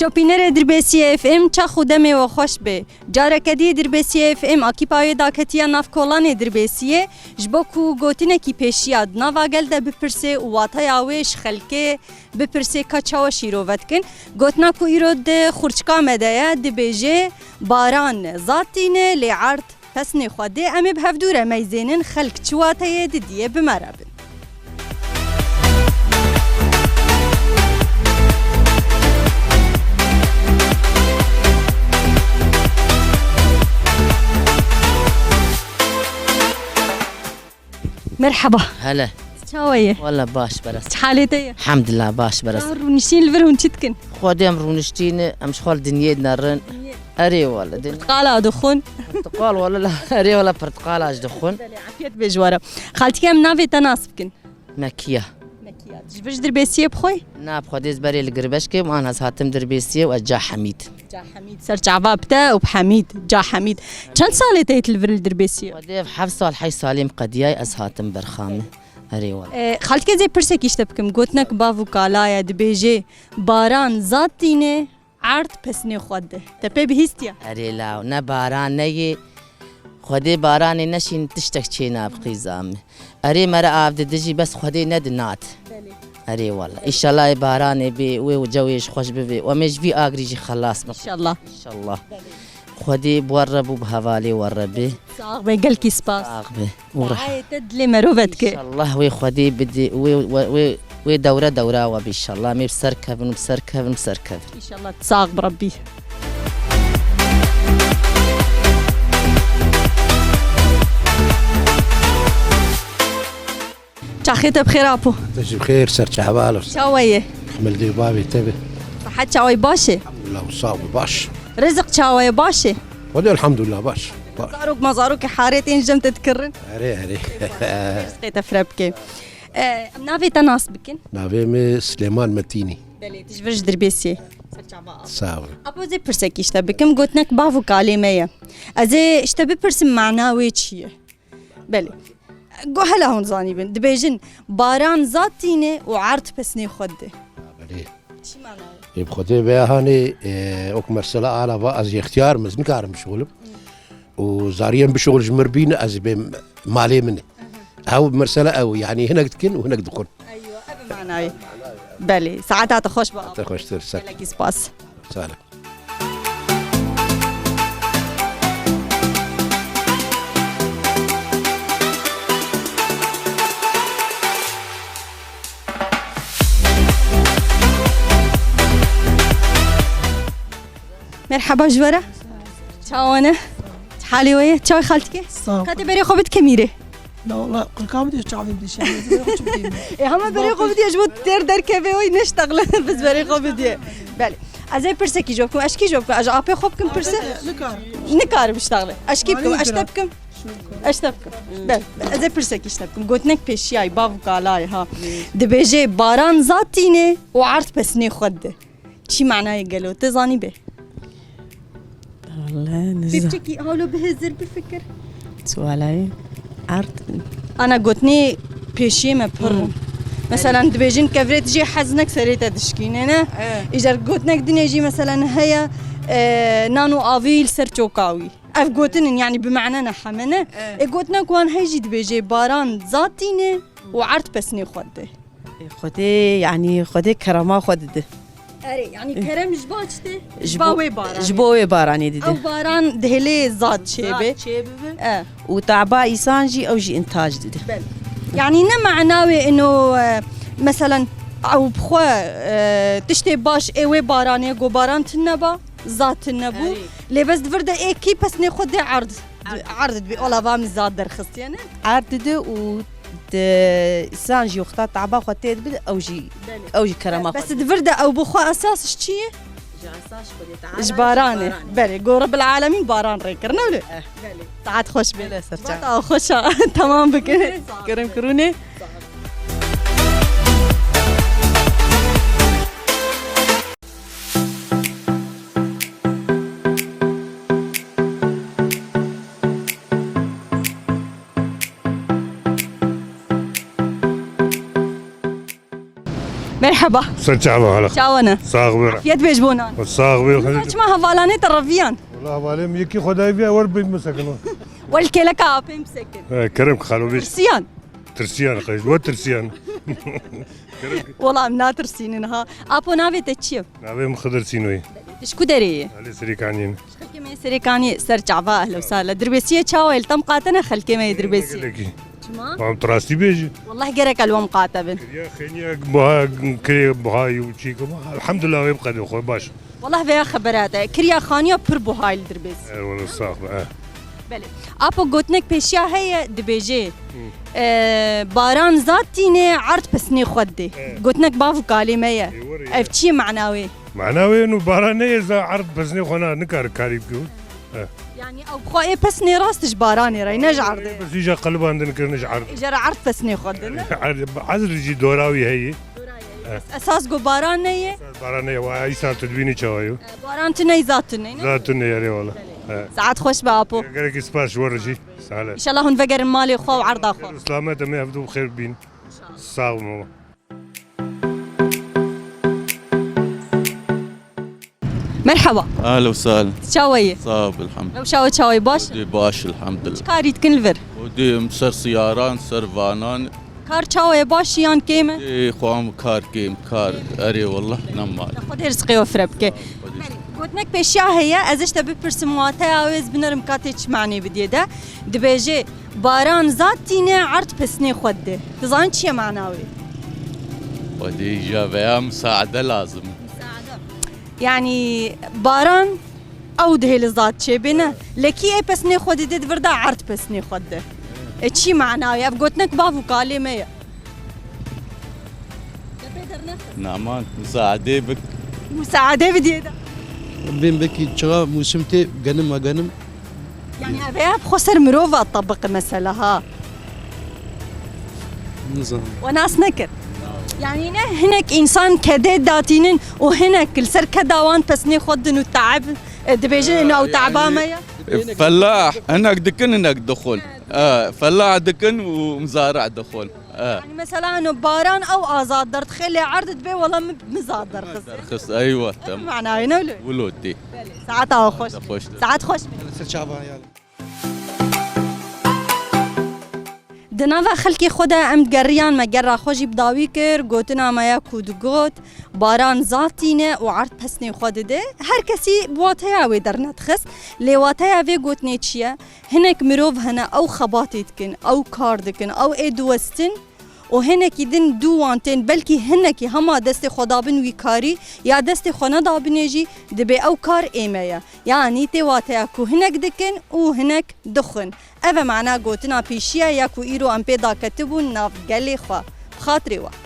شوپینر دربیسی اف ام چا خودمه و خوش به جارکدی دربیسی اف ام اکیپای داکتیا ناف کولان دربیسیه جبو کو گوتینه کی پیشیاد ناواگل ده بپرسه واتای آویش خلکه بپرسه کچاو شیروت کن گوتنا کو ایرود خورچکا مدایا دبیجه باران ذاتینه لعرض پسنی خوده امی بهفدوره میزینن خلک چواتای دیدیه بمرابن مرحبا هلا شاوية والله باش برس حالتي الحمد لله باش برس رونشين الفرهون تتكن خودم رونشتين امشخال دنيا نرن اري والله برتقالة دخون برتقال والله لا اري والله برتقال اش دخون عافيت بجوارة خالتي كم نافي تناسبكن مكيه مكيات جبش دربيسيه بخوي ناب خوديز بري القربشكي وانا هاتم دربيسيه واجا حميد جا حميد سرج عبابته وبحميد جا حميد كم سالة تيت الفرل دربيسيه وديف حفصه الحي سالم قدياي هاتم برخامه اري والله خالتي زي برسك يشتبكم قوتنك بافو كالايا دبيجي باران ذاتينه عرض پسنی خود تپه بهیستیا اري لا نباران ني خودي باراني نشين تشتك تشينا بقيزام اري مرا عبد دجي بس خودي ندنات اري والله ان شاء الله باراني بي وجويش خوش بي ومش في اغريجي خلاص ان شاء الله ان شاء الله خودي بوربو بهوالي وربي صاغ بقلكي سباس صاغ بي ورح تدلي مروفتك ان شاء الله وي خودي بدي وي دورة وبي ان شاء الله مي بسركب ان شاء الله تصاغ بربي شاخيت بخير ابو تجي بخير سرت عباله شاويه حمل دي بابي تبي صحت شاوي باشي الحمد لله وصاب باش رزق شاوي باشي ودي الحمد لله باش زاروك ما زاروك حارتين جم تتكرن هري سقيت فربكي نافي تناسبكن نافي مي سليمان متيني بلي تجبرج دربيسي ساوي ابو زي برسك يشتبكم قلتنك بافو كلمه ازي اشتبي برسم معناوي تشيه بلي قو هلا هون زاني بن دبيجن باران ذاتينه وعرض بسني خده بلي شي معناوي يبخدي بها هاني اوك مرسله على باز اختيار مزن كارم شغل وزاريان بشغل جمربين از مالي منه او مرسله او يعني هنا تكن وهنا تكون ايوه ابي معناوي بلي ساعتها تخش بقى تخش ترسل لك سباس سلام مرحبا جوارة شاونه حالي ويا شاي خالتك كاتي بري خوبت كميره لا والله كل كام بدي شعبي بدي شعبي يا هم بري خوبت يجبو در كيفي وي نشتغل بس بري خوبت بله ازاي برسكي جوبكم اشكي جوبكم اج ابي خوبكم برسه نكار بشتغل اشكيبكم اشتبكم اشتبكم بله ازاي برسكي اشتبكم قلتنك بيشياي بافو قالاي ها دبيجي باران ذاتينه وعرض بسني خده شي معناه يقالوا تزاني به والله نزه بيبتكي هولو بهزر بفكر سؤالي عرض انا قلتني بيشي ما بر مثلا دبيجين كفريت جي حزنك سريت دشكين انا اجر قلتنك دنيا جي مثلا هي نانو افيل سرتوكاوي اف قلتن يعني بمعنى نحمنه قلتنك وان هيجي دبيجي باران ذاتينه وعرض بسني خده خدي يعني خدي كرما خدده اري يعني كرم جباچته جباوي باران جبوي باراني دي او باران دهلي زاد شيبه وتعبا إيسانجي أو جي إنتاج دي يعني معناوي انه مثلا او بخوا تشتي باش ايوه باراني جو باران تنبا ذات النبو لي بس دفرده اي كي بس ناخذ عرض بي اولا فام زاد درخص يعني عرض دي و إيسانجي وخطا تعبا خطيت بد أو جي كرما بس دفرده او بخوا اساس شتي جباراني بلي جو رب العالمين باران ريكرنا ولا بلي ساعات خوش بلا سرجع خوش تمام بك كرم كروني مرحبا سرچاوا هلا چاوانه صاغبر فيت بيجبونا صاغبر چما هوالانه ترفيان والله بالهم يكي خداي بيا ور بمسكنو والكلكا ابيم سكن كرم خالو بيش ترسيان ترسيان قيد و ترسيان والله من ترسينها ابو نافي تشيو نابي مخدر سينوي شكو دري علي سريكانين خلكي ما سريكاني سرجعوا اهلا وسهلا دربسيه تشاويل تم قاتنا خلكي ما دربسيه لكي شما عم تراستي بيجي والله قرك الوم قاتبن يا خيني بها كري بهاي وشيكو الحمد لله يبقى دي خوي باش والله فيها خبرات كريا خانيا پر بو هاي دربسيه والله صاغبر بله ابو گوتنک پیشیا هي دبیجه باران ذاتینه عرض پسنی خود دی گوتنک باف کلمه یه اف چی معناوی معناوي انه بارانه اذا عرض بزني خونا نكار كاريب كيو يعني او بخوي پسنی راستش بارانی رای نج عرض بس يجا قلب عندنا كرنش عرض اجر عرض پسنی خود عذر يجي دوراوي هي اساس گو باران نه بارانه واي سال تدويني چاويو باران تنی ذاتنه ذاتنا يا ري والله ساعات خوش با ابو قالك سباش ورجي سهله ان شاء الله هون فقر مالي خو وعرض اخو سلامات ما يبدو بخير بين صاغ ماما مرحبا اهلا وسهلا شاوي صاب الحمد لو شاوي باش ودي باش الحمد لله كاريت كنلفر ودي مسر سياران سر فانان كار شاوي باش يان كيمه دي خوام كار كيم كار اري والله نمال خود رزقي وفربك گوتنک پیشیا هي ازش تبي برسمواته اوز بنرم کاتش معنی بدیه ده دبیجه باران ذاتینه عرض پسنی خود ده تزان چیه معناوی ودي جابها مساعدة لازم يعني باران او ده لذات چه بینه لکی ای پسنی خود ده دورده عرض پسنی خود ده چی معناوی اب گوتنک بافو کلمه نعمان مساعدة بك مساعده بدیه ده بين بكي شغا موسمتي غنم ما غنم يعني ابيها بخسر مروفه طبق مثلا ها نظام وناس نكر يعني هناك انسان كده داتينن وهناك السر كداوان بسني خدن وتعب دبيجن او تعبان ميا فلاح هناك دكن هناك دخول فلاح دكن ومزارع دخول يعني مثلا انه باران او ازاد درت خلي عرضت بي والله مزاد درخص رخص ايوه تم معناه هنا ولودي ساعات خوش خوش ساعات خوش سرچاوا يلا دناوا خلکی خود ام گریان مگر خوشی بداوی کر گوتنا مایا کود گوت باران ذاتینه و عرض پسنی خود ده هر کسی بواتها وی در ندخس لیواتها وی گوتنی چیه هنک مروف هنه او خباتی دکن او کار دکن او ادوستن و هنکی دن دو وانتن بلکی هنکی هما دست خدا بن وی کاری یا دست خونه دا بنجی دبی او کار ایمه یعنی تیواتیا کو هنک دکن و هنک دخن اوه معنا گوتنا پیشیه یا کو ایرو ام پیدا کتبون ناف گلی خواه بخاطری وقت